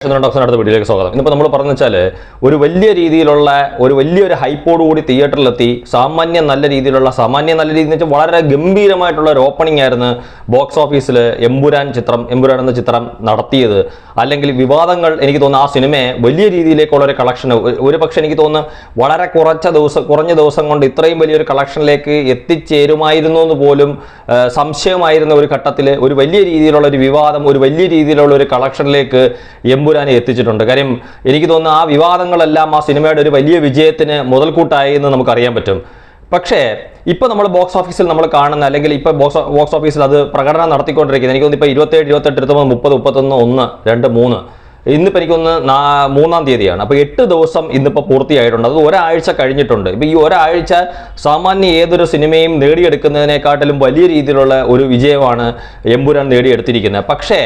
അടുത്ത വീഡിയോയിലേക്ക് സ്വാഗതം. ഇന്നിപ്പോൾ നമ്മൾ പറഞ്ഞു വെച്ചാൽ ഒരു വലിയൊരു ഹൈപ്പോട് കൂടി തിയേറ്ററിലെത്തി സാമാന്യം നല്ല രീതിയിൽ എന്ന് വെച്ചാൽ വളരെ ഗംഭീരമായിട്ടുള്ള ഒരു ഓപ്പണിംഗ് ആയിരുന്നു ബോക്സ് ഓഫീസിൽ എമ്പുരാൻ എന്ന ചിത്രം നടത്തിയത്. അല്ലെങ്കിൽ വിവാദങ്ങൾ എനിക്ക് തോന്നുന്നു ആ സിനിമയെ വലിയ രീതിയിലേക്കുള്ള ഒരു കളക്ഷൻ ഒരു പക്ഷേ എനിക്ക് തോന്നുന്നു വളരെ കുറഞ്ഞ ദിവസം കൊണ്ട് ഇത്രയും വലിയൊരു കളക്ഷനിലേക്ക് എത്തിച്ചേരുമായിരുന്നു എന്ന് പോലും സംശയമായിരുന്ന ഒരു ഘട്ടത്തിൽ ഒരു വലിയ രീതിയിലുള്ള ഒരു വിവാദം ഒരു വലിയ രീതിയിലുള്ള ഒരു കളക്ഷനിലേക്ക് എമ്പുരാനെ എത്തിച്ചിട്ടുണ്ട്. കാര്യം എനിക്ക് തോന്നുന്നു ആ വിവാദങ്ങളെല്ലാം ആ സിനിമയുടെ ഒരു വലിയ വിജയത്തിന് മുതൽക്കൂട്ടായി എന്ന് നമുക്കറിയാൻ പറ്റും. പക്ഷേ ഇപ്പൊ നമ്മൾ ബോക്സ് ഓഫീസിൽ നമ്മൾ കാണുന്ന അല്ലെങ്കിൽ ഇപ്പൊ ബോക്സ് ഓഫീസിൽ അത് പ്രകടനം നടത്തിക്കൊണ്ടിരിക്കുന്നത് എനിക്ക് തോന്നുന്നു ഇപ്പൊ 27, 28, 29, 30, 31, 1, 2, 3 ഇന്നിപ്പോൾ എനിക്കൊന്ന് 3-ാം തീയതിയാണ്. അപ്പോൾ 8 ദിവസം ഇന്നിപ്പോൾ പൂർത്തിയായിട്ടുണ്ട്. അത് ഒരാഴ്ച കഴിഞ്ഞിട്ടുണ്ട്. ഇപ്പോൾ ഈ ഒരാഴ്ച സാമാന്യ ഏതൊരു സിനിമയും നേടിയെടുക്കുന്നതിനെക്കാട്ടിലും വലിയ രീതിയിലുള്ള ഒരു വിജയമാണ് എമ്പുരാൻ നേടിയെടുത്തിരിക്കുന്നത്. പക്ഷേ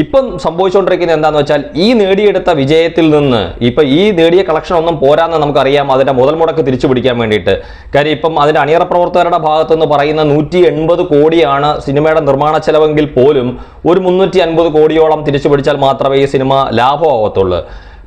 ഇപ്പം സംഭവിച്ചുകൊണ്ടിരിക്കുന്നത് എന്താണെന്ന് വെച്ചാൽ ഈ നേടിയെടുത്ത വിജയത്തിൽ നിന്ന് ഇപ്പം ഈ നേടിയ കളക്ഷൻ ഒന്നും പോരാന്ന് നമുക്കറിയാം. അതിൻ്റെ മുതൽ മുടക്ക് തിരിച്ചു പിടിക്കാൻ വേണ്ടിയിട്ട്. കാര്യം ഇപ്പം അതിൻ്റെ അണിയറ പ്രവർത്തകരുടെ ഭാഗത്തുനിന്ന് പറയുന്ന 180 കോടിയാണ് സിനിമയുടെ നിർമ്മാണ ചെലവെങ്കിൽ പോലും ഒരു 350 കോടിയോളം തിരിച്ചു പിടിച്ചാൽ മാത്രമേ ഈ സിനിമ ലാഭമാവത്തുള്ളൂ.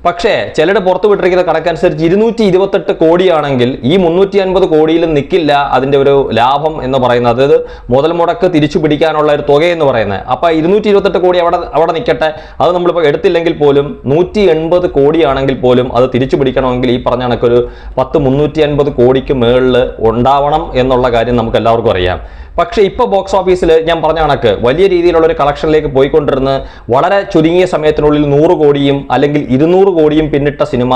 പക്ഷേ ചിലരുടെ പുറത്തു വിട്ടിരിക്കുന്ന കണക്കനുസരിച്ച് 228 കോടിയാണെങ്കിൽ ഈ 350 കോടിയിലും നിൽക്കില്ല അതിൻ്റെ ഒരു ലാഭം എന്ന് പറയുന്നത്. അതായത് മുതൽ മുടക്ക് തിരിച്ചു പിടിക്കാനുള്ള ഒരു തുകയെന്ന് പറയുന്നത്. അപ്പോൾ 228 കോടി അവിടെ നിൽക്കട്ടെ, അത് നമ്മളിപ്പോൾ എടുത്തില്ലെങ്കിൽ പോലും 180 കോടിയാണെങ്കിൽ പോലും അത് തിരിച്ചു പിടിക്കണമെങ്കിൽ ഈ പറഞ്ഞ കണക്കൊരു 350 കോടിക്ക് മുകളിൽ ഉണ്ടാവണം എന്നുള്ള കാര്യം നമുക്ക് എല്ലാവർക്കും അറിയാം. പക്ഷേ ഇപ്പോൾ ബോക്സ് ഓഫീസിൽ ഞാൻ പറഞ്ഞ കണക്ക് വലിയ രീതിയിലുള്ള ഒരു കളക്ഷനിലേക്ക് പോയിക്കൊണ്ടിരുന്ന് വളരെ ചുരുങ്ങിയ സമയത്തിനുള്ളിൽ 100 കോടിയും അല്ലെങ്കിൽ 200 കോടിയും പിന്നിട്ട സിനിമ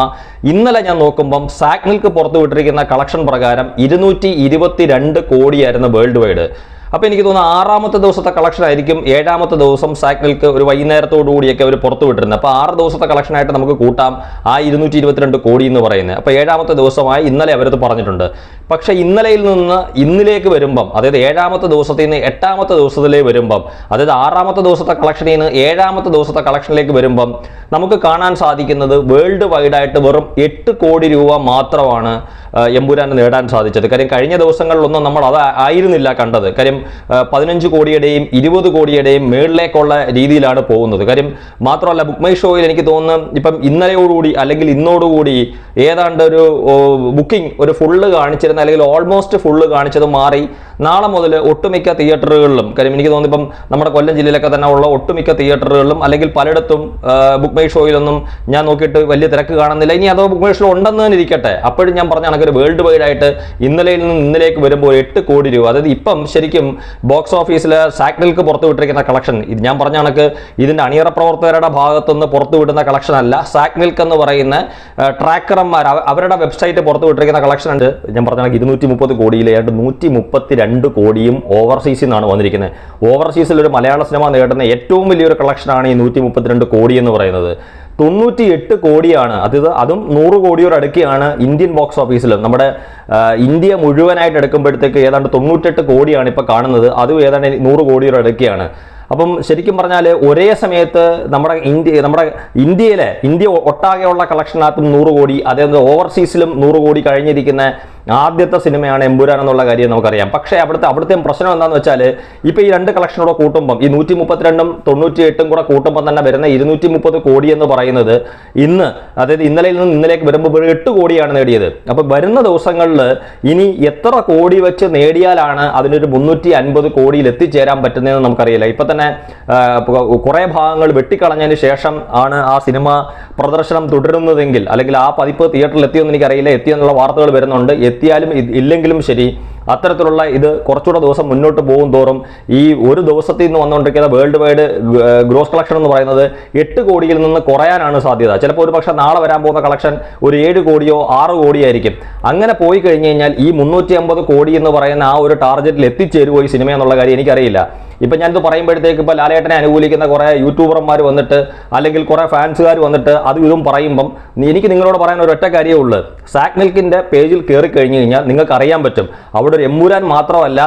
ഇന്നലെ ഞാൻ നോക്കുമ്പം സാക്നിൽക്ക് പുറത്തു വിട്ടിരിക്കുന്ന കളക്ഷൻ പ്രകാരം 222 കോടിയായിരുന്നു വേൾഡ് വൈഡ്. അപ്പോൾ എനിക്ക് തോന്നുന്നു 6ാമത്തെ ദിവസത്തെ കളക്ഷൻ ആയിരിക്കും 7ാമത്തെ ദിവസം സാക്നിൽക്ക് ഒരു വൈകുന്നേരത്തോടു കൂടിയൊക്കെ അവർ പുറത്തു വിട്ടിരുന്നത്. അപ്പോൾ 6 ദിവസത്തെ കളക്ഷനായിട്ട് നമുക്ക് കൂട്ടാം ആ 222 കോടി എന്ന് പറയുന്നത്. അപ്പോൾ 7ാമത്തെ ദിവസമായി ഇന്നലെ അവരത് പറഞ്ഞിട്ടുണ്ട്. പക്ഷേ ഇന്നലെയിൽ നിന്ന് ഇന്നിലേക്ക് വരുമ്പം, അതായത് 7ാമത്തെ ദിവസത്തിൽ നിന്ന് 8ാമത്തെ ദിവസത്തിലേക്ക് വരുമ്പം, അതായത് 6ാമത്തെ ദിവസത്തെ കളക്ഷനിൽ നിന്ന് 7ാമത്തെ ദിവസത്തെ കളക്ഷനിലേക്ക് വരുമ്പം നമുക്ക് കാണാൻ സാധിക്കുന്നത് വേൾഡ് വൈഡായിട്ട് വെറും 8 കോടി രൂപ മാത്രമാണ് എമ്പുരാന് നേടാൻ സാധിച്ചത്. കാര്യം കഴിഞ്ഞ ദിവസങ്ങളിലൊന്നും നമ്മൾ അത് ആയിരുന്നില്ല കണ്ടത്. കാര്യം 15 കോടിയുടെയും 20 കോടിയുടെയും മേളിലേക്കുള്ള രീതിയിലാണ് പോകുന്നത്. കാര്യം മാത്രമല്ല ബുക്ക് മൈ ഷോയിൽ എനിക്ക് തോന്നുന്നു ഇപ്പം ഇന്നലെയോടുകൂടി അല്ലെങ്കിൽ ഇന്നോടുകൂടി ഏതാണ്ട് ഒരു ബുക്കിംഗ് ഒരു ഫുള്ള് കാണിച്ചിരുന്ന അല്ലെങ്കിൽ ഓൾമോസ്റ്റ് ഫുള്ള് കാണിച്ചത് മാറി നാളെ മുതൽ ഒട്ടുമിക്ക തിയേറ്ററുകളിലും, കാര്യം എനിക്ക് തോന്നുന്നു ഇപ്പം നമ്മുടെ കൊല്ലം ജില്ലയിലൊക്കെ തന്നെ ഉള്ള ഒട്ടുമിക്ക തിയേറ്ററുകളിലും അല്ലെങ്കിൽ പലയിടത്തും ബുക്ക് മൈ ഷോയിലൊന്നും ഞാൻ നോക്കിയിട്ട് വലിയ തിരക്ക് കാണുന്നില്ല. ഇനി അതോ ബുക്ക് മൈ ഷോ ഉണ്ടെന്ന് തന്നെ ഇരിക്കട്ടെ, അപ്പോഴും ഞാൻ പറഞ്ഞ കണക്കൊരു വേൾഡ് വൈഡ് ആയിട്ട് ഇന്നലെയിൽ നിന്ന് ഇന്നലേക്ക് വരുമ്പോൾ 8 കോടി രൂപ. അതായത് ഇപ്പം ശരിക്കും ബോക്സ് ഓഫീസിൽ സാക്നിൽക്ക് പുറത്തു വിട്ടിരിക്കുന്ന കളക്ഷൻ ഇത് ഞാൻ പറഞ്ഞ കണക്ക് ഇതിൻ്റെ അണിയറ പ്രവർത്തകരുടെ ഭാഗത്തുനിന്ന് പുറത്തു വിടുന്ന കളക്ഷൻ അല്ല. സാക്നിൽക്ക് എന്ന് പറയുന്ന ട്രാക്കർമാർ അവരുടെ വെബ്സൈറ്റ് പുറത്തു വിട്ടിരിക്കുന്ന കളക്ഷൻ ഉണ്ട്. ഞാൻ പറഞ്ഞ കണക്ക് 230 കോടിയിൽ ഏതാണ്ട് 132 കോടിയും ഓവർസീസിൽ നിന്നാണ് വന്നിരിക്കുന്നത്. ഓവർസീസിൽ ഒരു മലയാള സിനിമ നേടുന്ന ഏറ്റവും വലിയൊരു കളക്ഷനാണ് ഈ 132 കോടി എന്ന് പറയുന്നത്. 98 കോടിയാണ് അതും 100 കോടിയോട് അടുക്കുകയാണ് ഇന്ത്യൻ ബോക്സ് ഓഫീസിലും. നമ്മുടെ ഇന്ത്യ മുഴുവനായിട്ട് എടുക്കുമ്പോഴത്തേക്ക് ഏതാണ്ട് 98 കോടിയാണ് ഇപ്പോൾ കാണുന്നത്. അതും ഏതാണ്ട് 100 കോടിയോട് അടുക്കുകയാണ്. അപ്പം ശരിക്കും പറഞ്ഞാൽ ഒരേ സമയത്ത് നമ്മുടെ ഇന്ത്യ ഒട്ടാകെയുള്ള കളക്ഷനകത്തും 100 കോടി, അതേപോലെ ഓവർസീസിലും 100 കോടി കഴിഞ്ഞിരിക്കുന്ന ആദ്യത്തെ സിനിമയാണ് എമ്പുരാൻ എന്നുള്ള കാര്യം നമുക്കറിയാം. പക്ഷേ അവിടുത്തെ പ്രശ്നം എന്താണെന്ന് വെച്ചാൽ ഇപ്പോൾ ഈ 2 കളക്ഷനോടെ കൂട്ടുമ്പം ഈ 132ഉം 98ഉം കൂടെ കൂട്ടുമ്പം തന്നെ വരുന്ന 230 കോടി എന്ന് പറയുന്നത് അതായത് ഇന്നലെയിൽ നിന്ന് ഇന്നലേക്ക് വരുമ്പോൾ 8 കോടിയാണ് നേടിയത്. അപ്പോൾ വരുന്ന ദിവസങ്ങളിൽ ഇനി എത്ര കോടി വെച്ച് നേടിയാലാണ് അതിനൊരു 350 കോടിയിൽ എത്തിച്ചേരാൻ പറ്റുന്നതെന്ന് നമുക്കറിയില്ല. ഇപ്പം തന്നെ കുറേ ഭാഗങ്ങൾ വെട്ടിക്കളഞ്ഞതിന് ശേഷം ആണ് ആ സിനിമ പ്രദർശനം തുടരുന്നതെങ്കിൽ, അല്ലെങ്കിൽ ആ പതിപ്പ് തിയേറ്ററിൽ എത്തിയെന്ന് എനിക്കറിയില്ല, എത്തിയെന്നുള്ള വാർത്തകൾ വരുന്നുണ്ട്. എത്തിയാലും ഇല്ലെങ്കിലും ശരി അത്തരത്തിലുള്ള ഇത് കുറച്ചുകൂടെ ദിവസം മുന്നോട്ട് പോകും തോറും ഈ ഒരു ദിവസത്തിൽ നിന്ന് വന്നുകൊണ്ടിരിക്കുന്ന വേൾഡ് വൈഡ് ഗ്രോസ് കളക്ഷൻ എന്ന് പറയുന്നത് 8 കോടിയിൽ നിന്ന് കുറയാനാണ് സാധ്യത. ചിലപ്പോൾ ഒരു പക്ഷേ നാളെ വരാൻ പോകുന്ന കളക്ഷൻ ഒരു 7 കോടിയോ 6 കോടിയായിരിക്കും. അങ്ങനെ പോയി കഴിഞ്ഞ് കഴിഞ്ഞാൽ ഈ 350 കോടി എന്ന് പറയുന്ന ആ ഒരു ടാർഗറ്റിൽ എത്തിച്ചേരുമോ ഈ സിനിമ എന്നുള്ള കാര്യം എനിക്കറിയില്ല. ഇപ്പം ഞാനിത് പറയുമ്പോഴത്തേക്ക് ഇപ്പോൾ ലാലേട്ടനെ അനുകൂലിക്കുന്ന കുറേ യൂട്യൂബർമാർ വന്നിട്ട് അല്ലെങ്കിൽ കുറേ ഫാൻസുകാർ വന്നിട്ട് ഇതും പറയുമ്പം എനിക്ക് നിങ്ങളോട് പറയാൻ ഒരൊറ്റ കാര്യമേ ഉള്ളൂ. സാക്നിൽക്കിൻ്റെ പേജിൽ കയറി കഴിഞ്ഞ് കഴിഞ്ഞാൽ നിങ്ങൾക്ക് അറിയാൻ പറ്റും അവിടെ അതുകൊണ്ട് എമ്പുരാൻ മാത്രമല്ല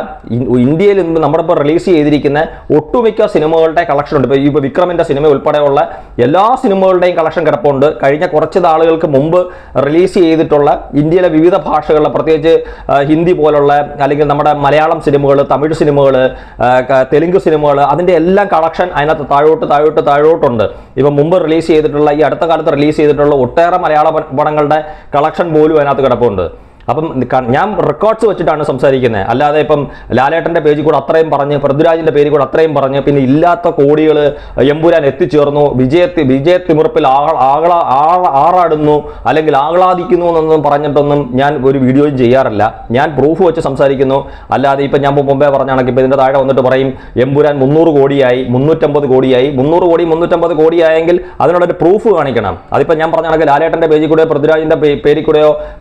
ഇന്ത്യയിൽ നിന്ന് നമ്മുടെ ഇപ്പോൾ റിലീസ് ചെയ്തിരിക്കുന്ന ഒട്ടുമിക്ക സിനിമകളുടെ കളക്ഷൻ ഉണ്ട്. ഇപ്പോൾ വിക്രമിൻ്റെ സിനിമ ഉൾപ്പെടെയുള്ള എല്ലാ സിനിമകളുടെയും കളക്ഷൻ കിടപ്പുണ്ട്. കഴിഞ്ഞ കുറച്ച് നാളുകൾക്ക് മുമ്പ് റിലീസ് ചെയ്തിട്ടുള്ള ഇന്ത്യയിലെ വിവിധ ഭാഷകളിലെ, പ്രത്യേകിച്ച് ഹിന്ദി പോലുള്ള അല്ലെങ്കിൽ നമ്മുടെ മലയാളം സിനിമകൾ, തമിഴ് സിനിമകൾ, തെലുങ്ക് സിനിമകൾ, അതിൻ്റെ എല്ലാം കളക്ഷൻ അതിനകത്ത് താഴോട്ടുണ്ട്. ഇപ്പം മുമ്പ് റിലീസ് ചെയ്തിട്ടുള്ള, ഈ അടുത്ത കാലത്ത് റിലീസ് ചെയ്തിട്ടുള്ള ഒട്ടേറെ മലയാള പടങ്ങളുടെ കളക്ഷൻ പോലും അതിനകത്ത് കിടപ്പുണ്ട്. അപ്പം ഞാൻ റെക്കോർഡ്സ് വെച്ചിട്ടാണ് സംസാരിക്കുന്നത്, അല്ലാതെ ഇപ്പം ലാലേട്ടൻ്റെ പേജിൽ കൂടെ അത്രയും പറഞ്ഞ്, പൃഥ്വിരാജിൻ്റെ പേരിൽ കൂടെ അത്രയും പറഞ്ഞ്, പിന്നെ ഇല്ലാത്ത കോടികൾ എമ്പുരാൻ എത്തിച്ചേർന്നു, വിജയത്തിമിർപ്പിൽ ആറാടുന്നു അല്ലെങ്കിൽ ആഹ്ലാദിക്കുന്നു എന്നൊന്നും പറഞ്ഞിട്ടൊന്നും ഞാൻ ഒരു വീഡിയോയും ചെയ്യാറില്ല. ഞാൻ പ്രൂഫ് വെച്ച് സംസാരിക്കുന്നു. അല്ലാതെ ഇപ്പം ഞാൻ മുമ്പേ പറഞ്ഞാണെങ്കിൽ ഇപ്പം ഇതിൻ്റെ താഴെ വന്നിട്ട് പറയും എമ്പുരാൻ 300 കോടിയായി, 350 കോടിയായി. 300 കോടി 350 കോടിയായെങ്കിൽ അതിനുള്ളൊരു പ്രൂഫ് കാണിക്കണം. അതിപ്പോൾ ഞാൻ പറഞ്ഞാണെങ്കിൽ ലാലേട്ടൻ്റെ പേജിൽ കൂടെ, പൃഥ്വിരാജിൻ്റെ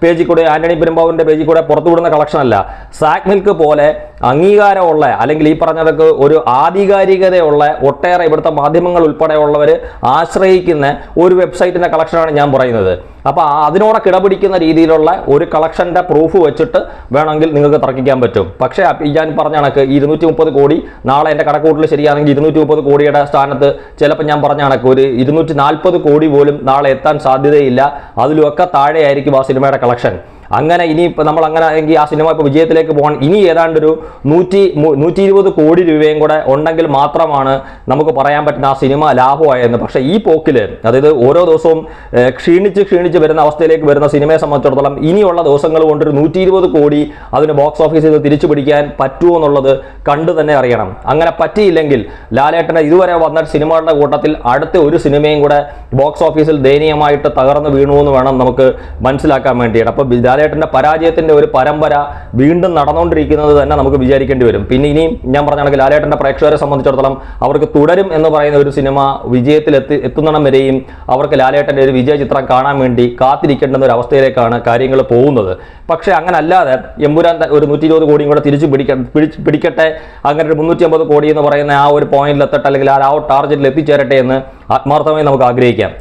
പേജിൽ കൂടെ, ആന്റണി പെരുമ്പാവൂരിന്റെ പേജിൽ കൂടെ പുറത്തുവിടുന്ന കളക്ഷൻ അല്ല. സാക് മിൽക്ക് പോലെ അംഗീകാരമുള്ള, അല്ലെങ്കിൽ ഈ പറഞ്ഞതൊക്കെ ഒരു ആധികാരികതയുള്ള ഒട്ടേറെ ഇവിടുത്തെ മാധ്യമങ്ങൾ ഉൾപ്പെടെയുള്ളവർ ആശ്രയിക്കുന്ന ഒരു വെബ്സൈറ്റിന്റെ കളക്ഷനാണ് ഞാൻ പറയുന്നത്. അപ്പോൾ അതിനോടെ കിടപിടിക്കുന്ന രീതിയിലുള്ള ഒരു കളക്ഷൻ്റെ പ്രൂഫ് വെച്ചിട്ട് വേണമെങ്കിൽ നിങ്ങൾക്ക് തർക്കിക്കാൻ പറ്റും. പക്ഷേ ഞാൻ പറഞ്ഞ കണക്ക് 230 കോടി നാളെ എൻ്റെ കണക്കൂട്ടൽ ശരിയാണെങ്കിൽ 230 കോടിയുടെ സ്ഥാനത്ത് ചിലപ്പോൾ ഞാൻ പറഞ്ഞ കണക്ക് ഒരു 240 കോടി പോലും നാളെ എത്താൻ സാധ്യതയില്ല. അതിലുമൊക്കെ താഴെയായിരിക്കും ആ സിനിമയുടെ കളക്ഷൻ. അങ്ങനെ ഇനി ഇപ്പം നമ്മൾ അങ്ങനെ എങ്കിൽ ആ സിനിമ ഇപ്പോൾ വിജയത്തിലേക്ക് പോകാൻ ഇനി ഏതാണ്ടൊരു 120 കോടി രൂപയും കൂടെ ഉണ്ടെങ്കിൽ മാത്രമാണ് നമുക്ക് പറയാൻ പറ്റുന്ന ആ സിനിമ ലാഭമായെന്ന്. പക്ഷേ ഈ പോക്കിൽ, അതായത് ഓരോ ദിവസവും ക്ഷീണിച്ച് വരുന്ന അവസ്ഥയിലേക്ക് വരുന്ന സിനിമയെ സംബന്ധിച്ചിടത്തോളം ഇനിയുള്ള ദിവസങ്ങൾ കൊണ്ടൊരു 120 കോടി അതിന് ബോക്സ് ഓഫീസിൽ നിന്ന് തിരിച്ചു പിടിക്കാൻ പറ്റുമോ എന്നുള്ളത് കണ്ടു തന്നെ അറിയണം. അങ്ങനെ പറ്റിയില്ലെങ്കിൽ ലാലേട്ടൻ്റെ ഇതുവരെ വന്ന സിനിമകളുടെ കൂട്ടത്തിൽ അടുത്ത ഒരു സിനിമയും കൂടെ ബോക്സ് ഓഫീസിൽ ദയനീയമായിട്ട് തകർന്ന് വീണുവെന്ന് വേണം നമുക്ക് മനസ്സിലാക്കാൻ വേണ്ടിയിട്ട്. അപ്പോൾ ലാലേട്ടൻ്റെ പരാജയത്തിൻ്റെ ഒരു പരമ്പര വീണ്ടും നടന്നുകൊണ്ടിരിക്കുന്നത് തന്നെ നമുക്ക് വിചാരിക്കേണ്ടി വരും. പിന്നെ ഇനിയും ഞാൻ പറഞ്ഞാണെങ്കിൽ ലാലേട്ടൻ്റെ പ്രേക്ഷകരെ സംബന്ധിച്ചിടത്തോളം അവർക്ക് തുടരും എന്ന് പറയുന്ന ഒരു സിനിമ വിജയത്തിൽ എത്തുന്നിടം വരെയും അവർക്ക് ലാലേട്ടൻ്റെ ഒരു വിജയ ചിത്രം കാണാൻ വേണ്ടി കാത്തിരിക്കേണ്ടുന്ന ഒരു അവസ്ഥയിലേക്കാണ് കാര്യങ്ങൾ പോകുന്നത്. പക്ഷേ അങ്ങനെ അല്ലാതെ എമ്പുരാൻ ഒരു 120 കോടിയും കൂടെ തിരിച്ചു പിടിക്കട്ടെ, അങ്ങനെ ഒരു 350 കോടി എന്ന് പറയുന്ന ആ ഒരു പോയിന്റിൽ എത്തട്ടെ, അല്ലെങ്കിൽ ആ ടാർഗറ്റിൽ എത്തിച്ചേരട്ടെ എന്ന് ആത്മാർത്ഥമായി നമുക്ക് ആഗ്രഹിക്കാം.